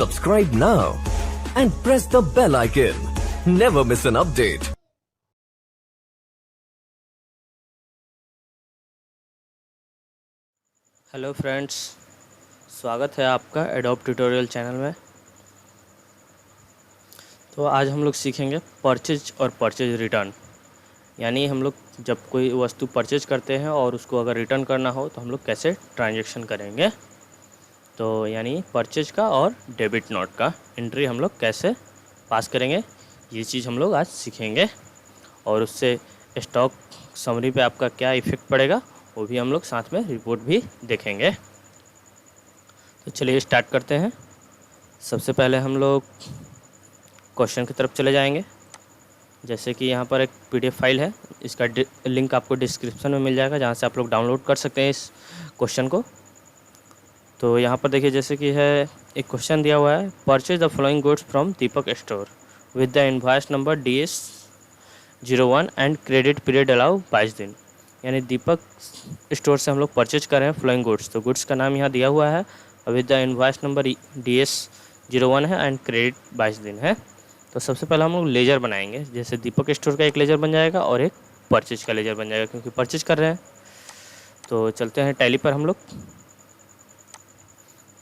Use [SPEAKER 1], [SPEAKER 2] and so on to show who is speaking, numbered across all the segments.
[SPEAKER 1] Subscribe now and press the bell icon. Never miss an update.
[SPEAKER 2] Hello friends, स्वागत है आपका adobe tutorial channel में। तो आज हम लोग सीखेंगे परचेज और परचेज रिटर्न। यानी हम लोग जब कोई वस्तु परचेज करते हैं और उसको अगर रिटर्न करना हो तो हम लोग कैसे ट्रांजैक्शन करेंगे। तो यानी परचेज का और डेबिट नोट का एंट्री हम लोग कैसे पास करेंगे, ये चीज़ हम लोग आज सीखेंगे। और उससे स्टॉक समरी पे आपका क्या इफ़ेक्ट पड़ेगा वो भी हम लोग साथ में रिपोर्ट भी देखेंगे। तो चलिए स्टार्ट करते हैं। सबसे पहले हम लोग क्वेश्चन की तरफ चले जाएंगे। जैसे कि यहाँ पर एक पीडीएफ फाइल है, इसका लिंक आपको डिस्क्रिप्शन में मिल जाएगा, जहाँ से आप लोग डाउनलोड कर सकते हैं इस क्वेश्चन को। तो यहाँ पर देखिए, जैसे कि है एक क्वेश्चन दिया हुआ है, purchase the following goods from Deepak store with the invoice number DS01 and credit period allow 22 दिन। यानी दीपक स्टोर से हम लोग परचेज कर रहे हैं फ्लोइंग गुड्स। तो गुड्स का नाम यहाँ दिया हुआ है, with the invoice number DS01 है एंड क्रेडिट 22 दिन है। तो सबसे पहले हम लोग लेजर बनाएंगे। जैसे दीपक स्टोर का एक लेजर बन जाएगा और एक परचेज का लेजर बन जाएगा, क्योंकि परचेज कर रहे हैं। तो चलते हैं टैली पर हम लोग।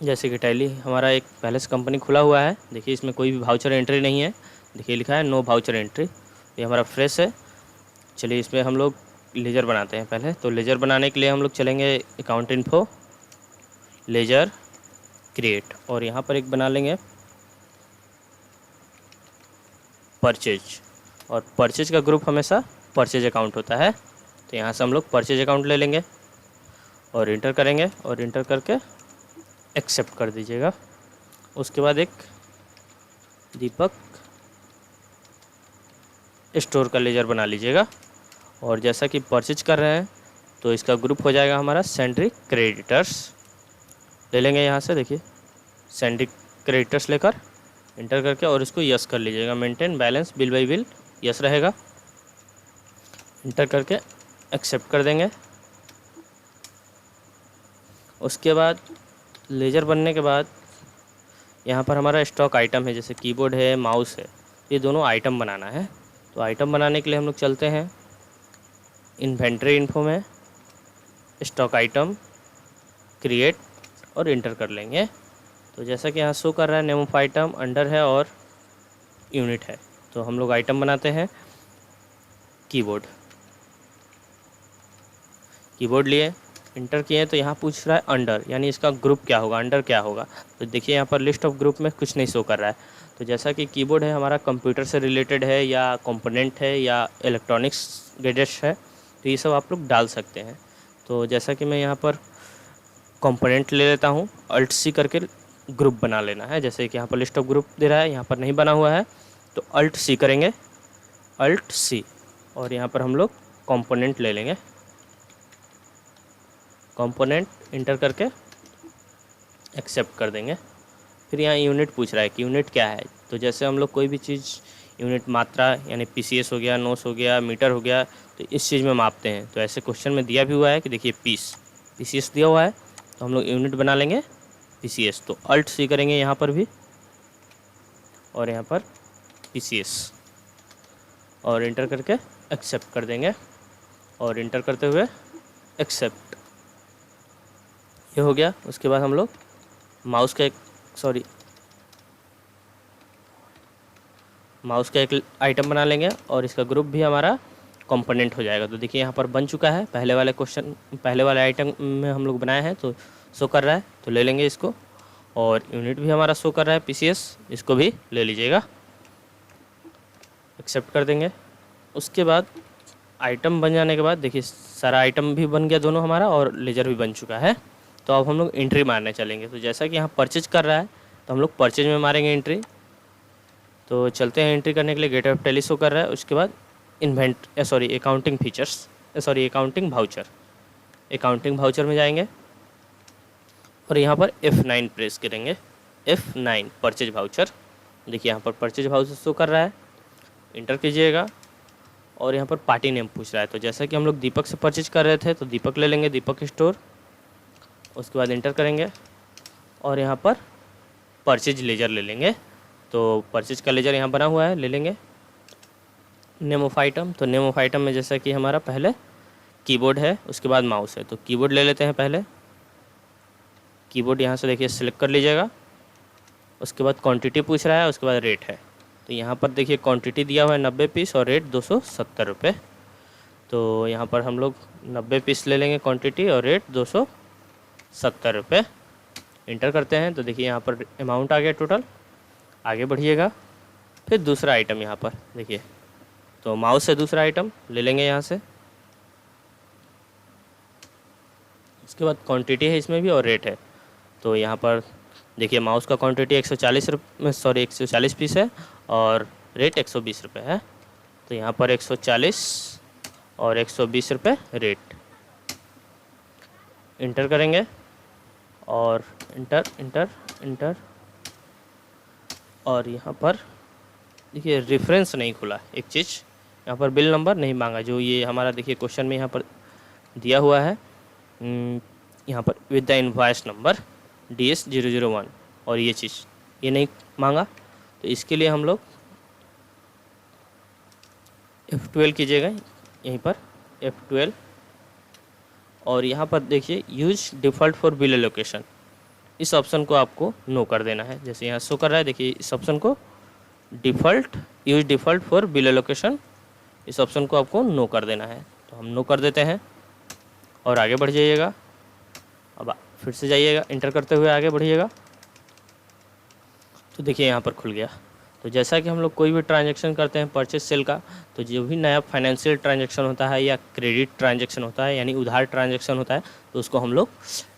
[SPEAKER 2] जैसे कि टैली हमारा एक पहले से कंपनी खुला हुआ है। देखिए इसमें कोई भी वाउचर एंट्री नहीं है, देखिए लिखा है नो वाउचर एंट्री। ये हमारा फ्रेश है। चलिए इसमें हम लोग लेजर बनाते हैं पहले। तो लेजर बनाने के लिए हम लोग चलेंगे अकाउंट इन्फो, लेजर, क्रिएट, और यहाँ पर एक बना लेंगे परचेज। और परचेज का ग्रुप हमेशा परचेज अकाउंट होता है। तो यहाँ से हम लोग परचेज अकाउंट ले लेंगे और इंटर करेंगे, और इंटर करके एक्सेप्ट कर दीजिएगा। उसके बाद एक दीपक स्टोर का लेजर बना लीजिएगा। और जैसा कि परचेज कर रहे हैं तो इसका ग्रुप हो जाएगा हमारा सेंड्री क्रेडिटर्स। ले लेंगे यहाँ से, देखिए सेंड्री क्रेडिटर्स लेकर इंटर करके और इसको यस कर लीजिएगा। Maintain balance bill by bill yes रहेगा। इंटर करके एक्सेप्ट कर देंगे। उसके बाद लेजर बनने के बाद यहाँ पर हमारा स्टॉक आइटम है, जैसे कीबोर्ड है, माउस है, ये दोनों आइटम बनाना है। तो आइटम बनाने के लिए हम लोग चलते हैं इन्वेंट्री इन्फो में, स्टॉक आइटम, क्रिएट, और इंटर कर लेंगे। तो जैसा कि यहाँ शो कर रहा है नेम ऑफ आइटम अंडर है और यूनिट है। तो हम लोग आइटम बनाते हैं कीबोर्ड। कीबोर्ड लिए, इंटर किए तो यहाँ पूछ रहा है अंडर, यानी इसका ग्रुप क्या होगा, अंडर क्या होगा। तो देखिए यहाँ पर लिस्ट ऑफ ग्रुप में कुछ नहीं शो कर रहा है। तो जैसा कि कीबोर्ड है हमारा कंप्यूटर से रिलेटेड है, या कंपोनेंट है, या इलेक्ट्रॉनिक्स गैजेट्स है, तो ये सब आप लोग डाल सकते हैं। तो जैसा कि मैं यहाँ पर कंपोनेंट ले लेता हूँ, अल्ट सी करके ग्रुप बना लेना है। जैसे कि यहाँ पर लिस्ट ऑफ ग्रुप दे रहा है, यहाँ पर नहीं बना हुआ है, तो अल्ट सी करेंगे, अल्ट सी, और यहाँ पर हम लोग कंपोनेंट ले लेंगे। कंपोनेंट इंटर करके एक्सेप्ट कर देंगे। फिर यहाँ यूनिट पूछ रहा है कि यूनिट क्या है। तो जैसे हम लोग कोई भी चीज़ यूनिट मात्रा, यानी PCS हो गया, नोस हो गया, मीटर हो गया, तो इस चीज़ में मापते हैं। तो ऐसे क्वेश्चन में दिया भी हुआ है कि देखिए PCS दिया हुआ है, तो हम लोग यूनिट बना लेंगे PCS। तो अल्ट सी करेंगे यहाँ पर भी, और यहाँ पर PCS, और इंटर करके एक्सेप्ट कर देंगे। और इंटर करते हुए एक्सेप्ट, ये हो गया। उसके बाद हम लोग माउस का एक आइटम बना लेंगे, और इसका ग्रुप भी हमारा कंपोनेंट हो जाएगा। तो देखिए यहाँ पर बन चुका है। पहले वाले आइटम में हम लोग बनाए हैं, तो शो कर रहा है, तो ले लेंगे इसको। और यूनिट भी हमारा शो कर रहा है PCS, इसको भी ले लीजिएगा, एक्सेप्ट कर देंगे। उसके बाद आइटम बन जाने के बाद देखिए सारा आइटम भी बन गया दोनों हमारा, और लेजर भी बन चुका है। तो अब हम लोग एंट्री मारने चलेंगे। तो जैसा कि यहाँ परचेज कर रहा है, तो हम लोग परचेज में मारेंगे एंट्री। तो चलते हैं एंट्री करने के लिए, गेट ऑफ टैली शो कर रहा है। उसके बाद अकाउंटिंग भाउचर में जाएंगे, और यहाँ पर F9 प्रेस करेंगे। F9 purchase voucher. देखिए यहाँ पर परचेज भाउचर शो कर रहा है, इंटर कीजिएगा। और यहाँ पर पार्टी नेम पूछ रहा है। तो जैसा कि हम लोग दीपक से परचेज कर रहे थे, तो दीपक ले लेंगे, दीपक स्टोर। उसके बाद इंटर करेंगे, और यहाँ पर परचेज लेजर ले लेंगे। तो परचेज का लेजर यहाँ बना हुआ है, ले लेंगे। नेम ऑफ आइटम, तो नेम ऑफ आइटम में जैसा कि हमारा पहले कीबोर्ड है, उसके बाद माउस है, तो कीबोर्ड ले लेते हैं पहले। कीबोर्ड यहाँ से देखिए सिलेक्ट कर लीजिएगा। उसके बाद क्वांटिटी पूछ रहा है, उसके बाद रेट है। तो यहाँ पर देखिए क्वांटिटी दिया हुआ है 90 पीस और रेट 270 रुपये। तो यहाँ पर हम लोग 90 पीस ले लेंगे क्वांटिटी और रेट 270 रुपये। इंटर करते हैं तो देखिए यहाँ पर अमाउंट आ गया टोटल। आगे बढ़िएगा, फिर दूसरा आइटम यहाँ पर देखिए, तो माउस से दूसरा आइटम ले लेंगे यहाँ से। उसके बाद क्वांटिटी है इसमें भी और रेट है। तो यहाँ पर देखिए माउस का क्वांटिटी 140 पीस है और रेट 120 रुपये है। तो यहाँ पर 140 और 120 रुपये रेट। इंटर करेंगे और इंटर इंटर इंटर, और यहाँ पर देखिए रेफरेंस नहीं खुला एक चीज़, यहाँ पर बिल नंबर नहीं मांगा, जो ये हमारा देखिए क्वेश्चन में यहाँ पर दिया हुआ है यहाँ पर with the invoice number DS001, और ये चीज़ ये नहीं मांगा। तो इसके लिए हम लोग F12 कीजिएगा यहीं पर, F12, और यहाँ पर देखिए use default for bill allocation, इस ऑप्शन को आपको नो कर देना है। जैसे यहाँ शो कर रहा है देखिए, इस ऑप्शन को use default for bill allocation, इस ऑप्शन को आपको नो कर देना है। तो हम नो कर देते हैं और आगे बढ़ जाइएगा। अब फिर से जाइएगा, इंटर करते हुए आगे बढ़िएगा। तो देखिए यहाँ पर खुल गया। तो जैसा कि हम लोग कोई भी ट्रांजैक्शन करते हैं परचेज सेल का, तो जो भी नया फाइनेंशियल ट्रांजैक्शन होता है या क्रेडिट ट्रांजैक्शन होता है, यानी उधार ट्रांजैक्शन होता है, तो उसको हम लोग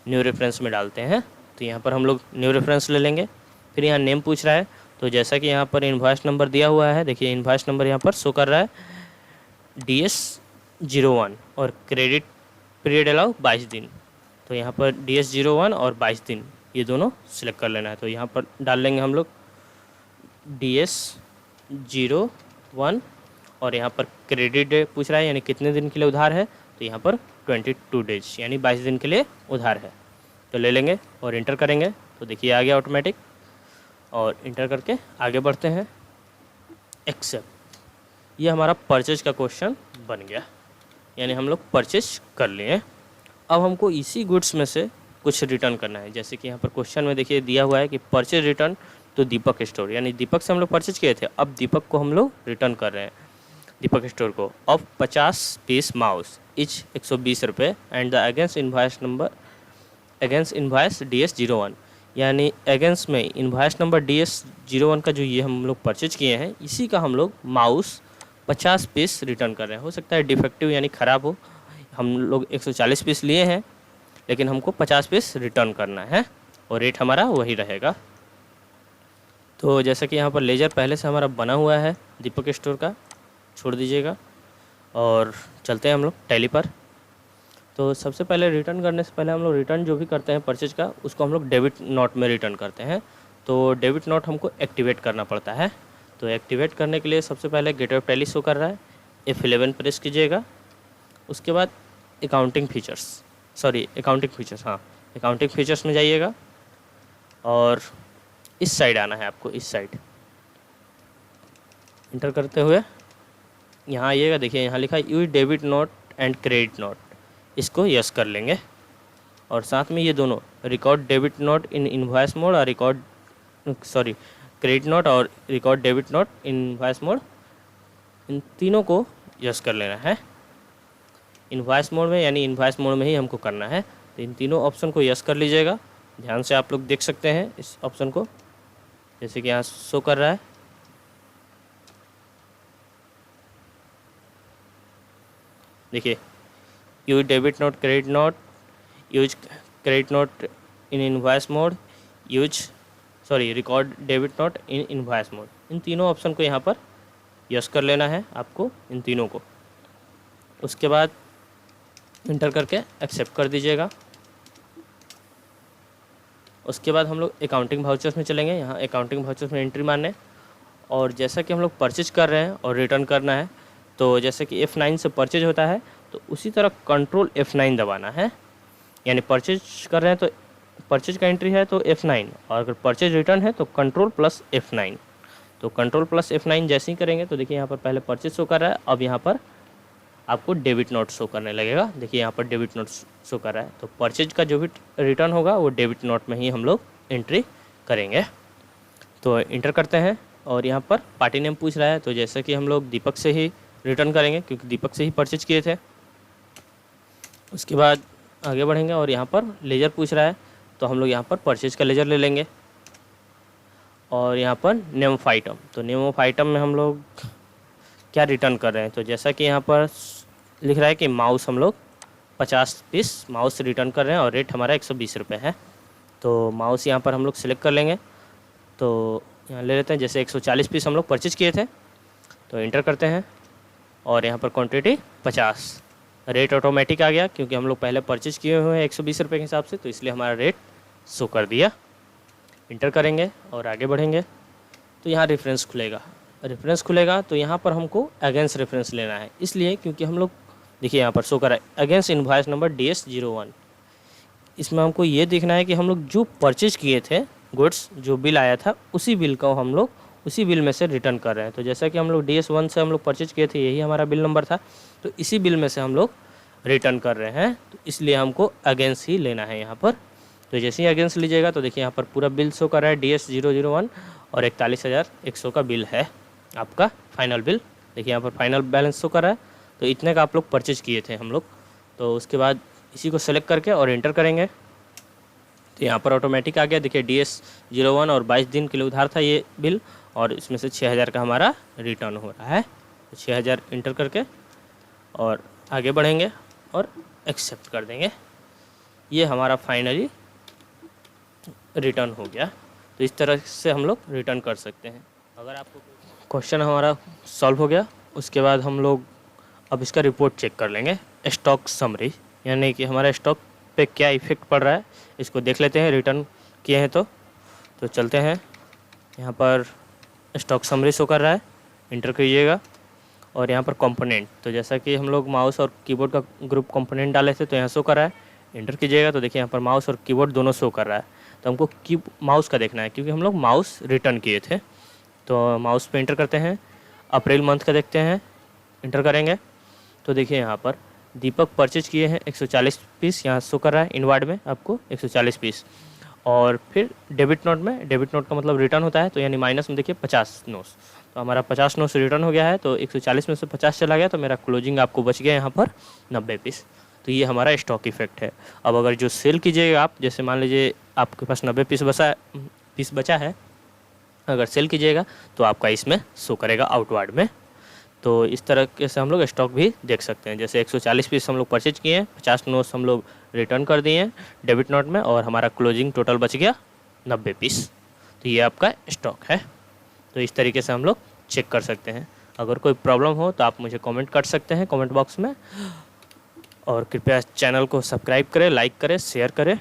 [SPEAKER 2] न्यू रेफरेंस में डालते हैं। तो यहाँ पर हम लोग न्यू रेफरेंस ले लेंगे। फिर यहाँ नेम पूछ रहा है, तो जैसा कि यहाँ पर इनवॉइस नंबर दिया हुआ है, देखिए इनवॉइस नंबर यहाँ पर शो कर रहा है DS01 और क्रेडिट पीरियड अलाउ 22 दिन। तो यहाँ पर DS01 और 22 दिन ये दोनों सिलेक्ट कर लेना है। तो यहाँ पर डाल लेंगे हम लोग DS01 और यहाँ पर क्रेडिट डे पूछ रहा है, यानी कितने दिन के लिए उधार है, तो यहाँ पर 22 डेज यानी 22 दिन के लिए उधार है। तो ले लेंगे और इंटर करेंगे। तो देखिए आ गया ऑटोमेटिक, और इंटर करके आगे बढ़ते हैं। एक्सेप्ट, ये हमारा परचेज का क्वेश्चन बन गया, यानी हम लोग परचेज कर लिए। अब हमको इसी गुड्स में से कुछ रिटर्न करना है। जैसे कि यहाँ पर क्वेश्चन में देखिए दिया हुआ है कि परचेज रिटर्न तो दीपक स्टोर, यानी दीपक से हम लोग परचेज किए थे, अब दीपक को हम लोग रिटर्न कर रहे हैं, दीपक स्टोर को। अब 50 पीस माउस इच 120 रुपये and the against invoice number against invoice DS01, यानी अगेंस्ट में इनवॉइस नंबर DS01 का जो ये हम लोग परचेज किए हैं, इसी का हम लोग माउस 50 पीस रिटर्न कर रहे हैं। हो सकता है डिफेक्टिव यानी ख़राब हो, हम लोग 140 पीस लिए हैं लेकिन हमको 50 पीस रिटर्न करना है और रेट हमारा वही रहेगा। तो जैसा कि यहाँ पर लेजर पहले से हमारा बना हुआ है दीपक स्टोर का, छोड़ दीजिएगा और चलते हैं हम लोग टैली पर। तो सबसे पहले रिटर्न करने से पहले हम लोग रिटर्न जो भी करते हैं परचेज का, उसको हम लोग डेबिट नोट में रिटर्न करते हैं। तो डेबिट नोट हमको एक्टिवेट करना पड़ता है। तो एक्टिवेट करने के लिए सबसे पहले गेटवे ऑफ टैली शो कर रहा है, F11 प्रेस कीजिएगा। उसके बाद अकाउंटिंग फीचर्स हाँ, अकाउंटिंग फीचर्स में जाइएगा और इस साइड आना है आपको, इस साइड इंटर करते हुए यहाँ आइएगा। देखिए यहाँ लिखा है use debit note and credit note, इसको यस कर लेंगे। और साथ में ये दोनों record debit note in invoice mode और क्रेडिट नोट और record debit note in invoice mode, इन तीनों को यस कर लेना है इनवॉइस मोड में, यानी इनवॉइस मोड में ही हमको करना है। तो इन तीनों ऑप्शन को यस कर लीजिएगा। ध्यान से आप लोग देख सकते हैं इस ऑप्शन को, जैसे कि यहाँ शो कर रहा है। देखिए use debit note credit note, use credit note in invoice mode, record debit note in invoice mode, इन तीनों ऑप्शन को यहाँ पर यस कर लेना है आपको, इन तीनों को। उसके बाद इंटर करके एक्सेप्ट कर दीजिएगा। उसके बाद हम लोग अकाउंटिंग वाउचर्स में चलेंगे। यहाँ अकाउंटिंग वाउचर्स में एंट्री मारने, और जैसा कि हम लोग परचेज कर रहे हैं और रिटर्न करना है, तो जैसे कि F9 से परचेज होता है तो उसी तरह कंट्रोल F9 दबाना है। यानी परचेज कर रहे हैं तो परचेज का एंट्री है तो F9, और अगर परचेज रिटर्न है तो कंट्रोल प्लस F9। तो कंट्रोल प्लस F9 जैसे ही करेंगे तो देखिए यहाँ पर पहले परचेज शो कर रहा है, अब यहाँ पर आपको डेबिट नोट शो करने लगेगा। देखिए यहाँ पर डेबिट नोट शो कर रहा है, तो परचेज का जो भी रिटर्न होगा वो डेबिट नोट में ही हम लोग एंट्री करेंगे। तो इंटर करते हैं और यहाँ पर पार्टी नेम पूछ रहा है, तो जैसे कि हम लोग दीपक से ही रिटर्न करेंगे क्योंकि दीपक से ही परचेज किए थे। उसके बाद आगे बढ़ेंगे और यहाँ पर लेजर पूछ रहा है, तो हम लोग यहाँ पर परचेज का लेजर ले लेंगे। और यहाँ पर नेम ऑफ आइटम, तो नेम ऑफ आइटम में हम लोग क्या रिटर्न कर रहे हैं, तो जैसा कि यहाँ पर लिख रहा है कि माउस हम लोग 50 पीस माउस रिटर्न कर रहे हैं और रेट हमारा 120 रुपये है। तो माउस यहाँ पर हम लोग सिलेक्ट कर लेंगे, तो यहाँ ले लेते हैं, जैसे 140 पीस हम लोग परचेज किए थे, तो इंटर करते हैं और यहाँ पर क्वांटिटी 50, रेट ऑटोमेटिक आ गया क्योंकि हम लोग पहले परचेज किए हुए हैं 120 रुपये के हिसाब से, तो इसलिए हमारा रेट शो कर दिया। इंटर करेंगे और आगे बढ़ेंगे तो यहाँ रेफरेंस खुलेगा, तो यहाँ पर हमको अगेंस्ट रेफरेंस लेना है, इसलिए क्योंकि हम लोग देखिए यहाँ पर शो कर रहा है अगेंस्ट इनवॉइस नंबर DS01। इसमें हमको ये देखना है कि हम लोग जो परचेज किए थे गुड्स, जो बिल आया था उसी बिल को हम लोग उसी बिल में से रिटर्न कर रहे हैं। तो जैसा कि हम लोग DS1 से हम लोग परचेज किए थे, यही हमारा बिल नंबर था, तो इसी बिल में से हम लोग रिटर्न कर रहे हैं, तो इसलिए हमको अगेंस्ट ही लेना है यहाँ पर। तो जैसे ही अगेंस्ट लीजिएगा तो देखिए यहाँ पर पूरा बिल शो कर रहा है DS001 और 41,100 का बिल है आपका फाइनल बिल। देखिए यहाँ पर फाइनल बैलेंस शो कर रहा है, तो इतने का आप लोग परचेज किए थे हम लोग। तो उसके बाद इसी को सेलेक्ट करके और एंटर करेंगे तो यहाँ पर ऑटोमेटिक आ गया। देखिए DS01 और 22 दिन के लिए उधार था ये बिल, और इसमें से 6,000 का हमारा रिटर्न हो रहा है। तो 6,000 इंटर करके और आगे बढ़ेंगे और एक्सेप्ट कर देंगे। ये हमारा फाइनली रिटर्न हो गया। तो इस तरह से हम लोग रिटर्न कर सकते हैं। अगर आपको क्वेश्चन हमारा सॉल्व हो गया, उसके बाद हम लोग अब इसका रिपोर्ट चेक कर लेंगे, स्टॉक समरी, यानी कि हमारा स्टॉक पे क्या इफ़ेक्ट पड़ रहा है इसको देख लेते हैं। रिटर्न किए हैं तो चलते हैं, यहाँ पर स्टॉक समरी शो कर रहा है, इंटर कीजिएगा और यहाँ पर कंपोनेंट, तो जैसा कि हम लोग माउस और कीबोर्ड का ग्रुप कंपोनेंट डाले थे तो यहाँ शो कर रहा है, इंटर कीजिएगा तो देखिए यहाँ पर माउस और कीबोर्ड दोनों शो कर रहा है। तो हमको माउस का देखना है क्योंकि हम लोग माउस रिटर्न किए थे। तो माउस पे इंटर करते हैं, अप्रैल मंथ का देखते हैं, इंटर करेंगे तो देखिए यहाँ पर दीपक परचेज किए हैं 140 पीस, यहाँ शो कर रहा है इनवर्ड में आपको 140 पीस। और फिर डेबिट नोट में, डेबिट नोट का मतलब रिटर्न होता है, तो यानी माइनस में देखिए 50 नोट्स, तो हमारा 50 नोट्स रिटर्न हो गया है। तो 140 में से 50 चला गया, तो मेरा क्लोजिंग आपको बच गया यहाँ पर 90 पीस। तो ये हमारा स्टॉक इफेक्ट है। अब अगर जो सेल कीजिएगा आप, जैसे मान लीजिए आपके पास 90 पीस बचा है, अगर सेल कीजिएगा तो आपका इसमें शो करेगा आउटवर्ड में। तो इस तरह से हम लोग स्टॉक भी देख सकते हैं। जैसे 140 पीस हम लोग परचेज किए हैं, 50 नोट्स हम लोग रिटर्न कर दिए हैं डेबिट नोट में, और हमारा क्लोजिंग टोटल बच गया 90 पीस। तो ये आपका स्टॉक है। तो इस तरीके से हम लोग चेक कर सकते हैं। अगर कोई प्रॉब्लम हो तो आप मुझे कमेंट कर सकते हैं कमेंट बॉक्स में, और कृपया चैनल को सब्सक्राइब करें, लाइक करें, शेयर करें।